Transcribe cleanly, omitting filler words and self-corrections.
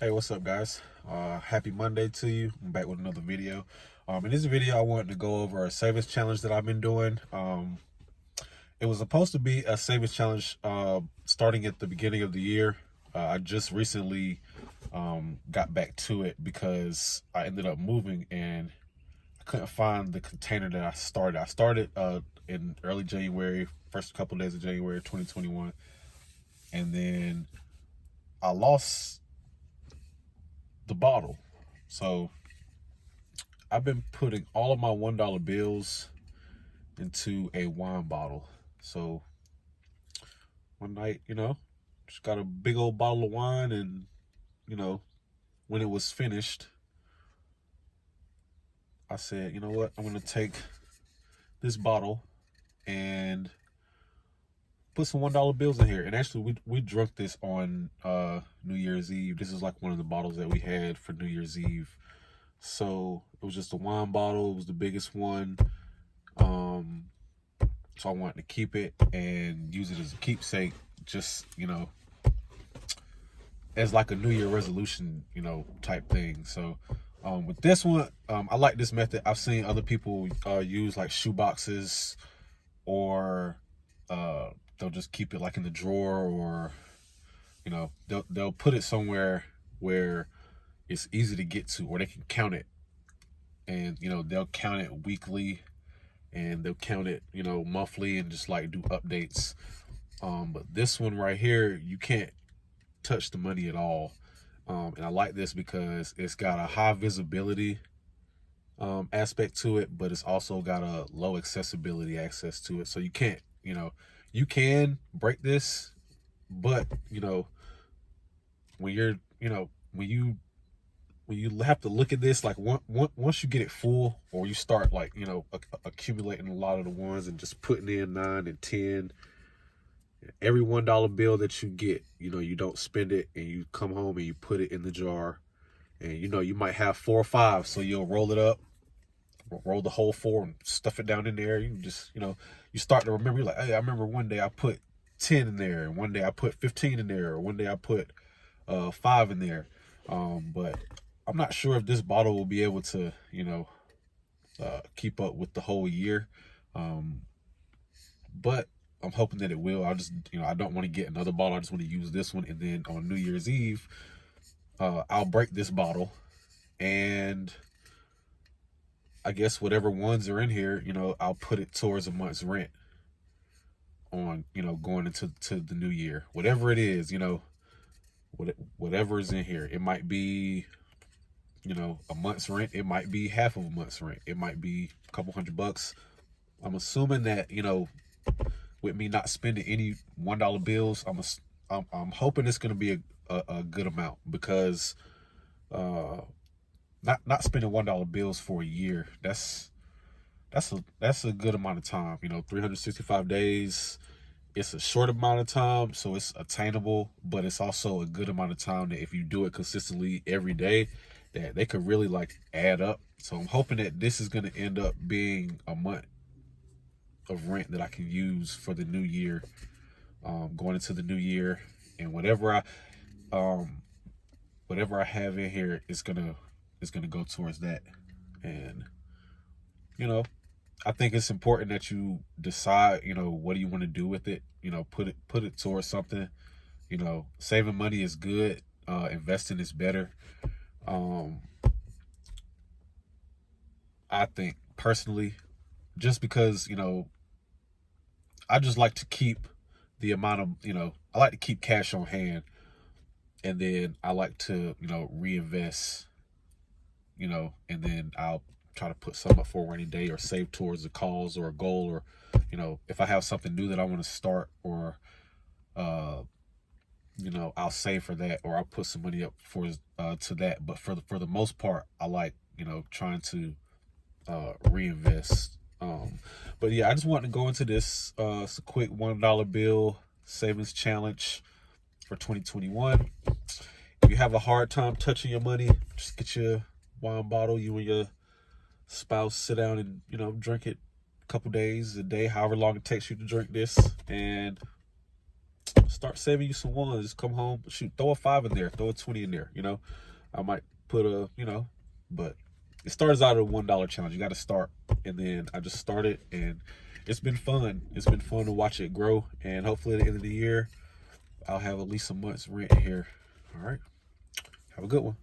Hey, what's up, guys? Happy Monday to you. I'm back with another video. In this video, I wanted to go over a savings challenge that I've been doing. It was supposed to be a savings challenge starting at the beginning of the year. I just recently got back to it because I ended up moving and I couldn't find the container that I started. I started in early January, first couple days of January 2021, and then I lost the bottle. So I've been putting all of my $1 bills into a wine bottle. So one night, just got a big old bottle of wine, and when it was finished, I said, you know what, I'm gonna take this bottle and put some $1 bills in here. And actually we drunk this on New Year's Eve. This is like one of the bottles that we had for New Year's Eve. So it was just a wine bottle. It was the biggest one. So I wanted to keep it and use it as a keepsake, just, as like a New Year resolution, type thing. So with this one, I like this method. I've seen other people use like shoe boxes, or they'll just keep it like in the drawer, or they'll put it somewhere where it's easy to get to, or they can count it. And they'll count it weekly, and they'll count it monthly, and just like do updates. But this one right here, you can't touch the money at all. And I like this because it's got a high visibility aspect to it, but it's also got a low accessibility access to it. So you can't, you can break this, but when you're, when you have to look at this, like once you get it full, or you start like accumulating a lot of the ones and just putting in 9 and 10, every $1 bill that you get, you don't spend it, and you come home and you put it in the jar, and you might have 4 or 5, so you'll roll it up, roll the whole 4 and stuff it down in there. You just you start to remember. You're like, hey, I remember one day I put 10 in there, and one day I put 15 in there, or one day I put 5 in there. But I'm not sure if this bottle will be able to keep up with the whole year. But I'm hoping that it will. I just, I don't want to get another bottle. I just want to use this one. And then on New Year's Eve, I'll break this bottle, and I guess whatever ones are in here, I'll put it towards a month's rent on, going into the new year. Whatever it is, whatever is in here. It might be, a month's rent. It might be half of a month's rent. It might be a couple $100. I'm assuming that, with me not spending any $1 bills, I'm hoping it's gonna be a good amount, because not spending $1 bills for a year, that's a good amount of time. 365 days. It's a short amount of time, so it's attainable, but it's also a good amount of time that if you do it consistently every day, that they could really like add up. So I'm hoping that this is going to end up being a month of rent that I can use for the new year, going into the new year. And whatever I have in here is gonna go towards that. And I think it's important that you decide, what do you want to do with it. Put it towards something. Saving money is good. Investing is better. I think personally, just because, I just like to keep the amount of, I like to keep cash on hand, and then I like to, reinvest, and then I'll try to put some up for a rainy day, or save towards a cause or a goal, or, if I have something new that I want to start, or, I'll save for that, or I'll put some money up for to that. But for the most part, I like, trying to reinvest. But yeah, I just wanted to go into this. It's a quick $1 bill savings challenge for 2021. If you have a hard time touching your money, just get your wine bottle, you and your spouse sit down and drink it a couple days a day, however long it takes you to drink this, and start saving you some ones. Just come home, shoot, throw a 5 in there, throw a 20 in there. You know, I might put a, you know, but it starts out at a $1 challenge. You got to start, and then I just started, and it's been fun. It's been fun to watch it grow, and hopefully at the end of the year, I'll have at least a month's rent here. All right, have a good one.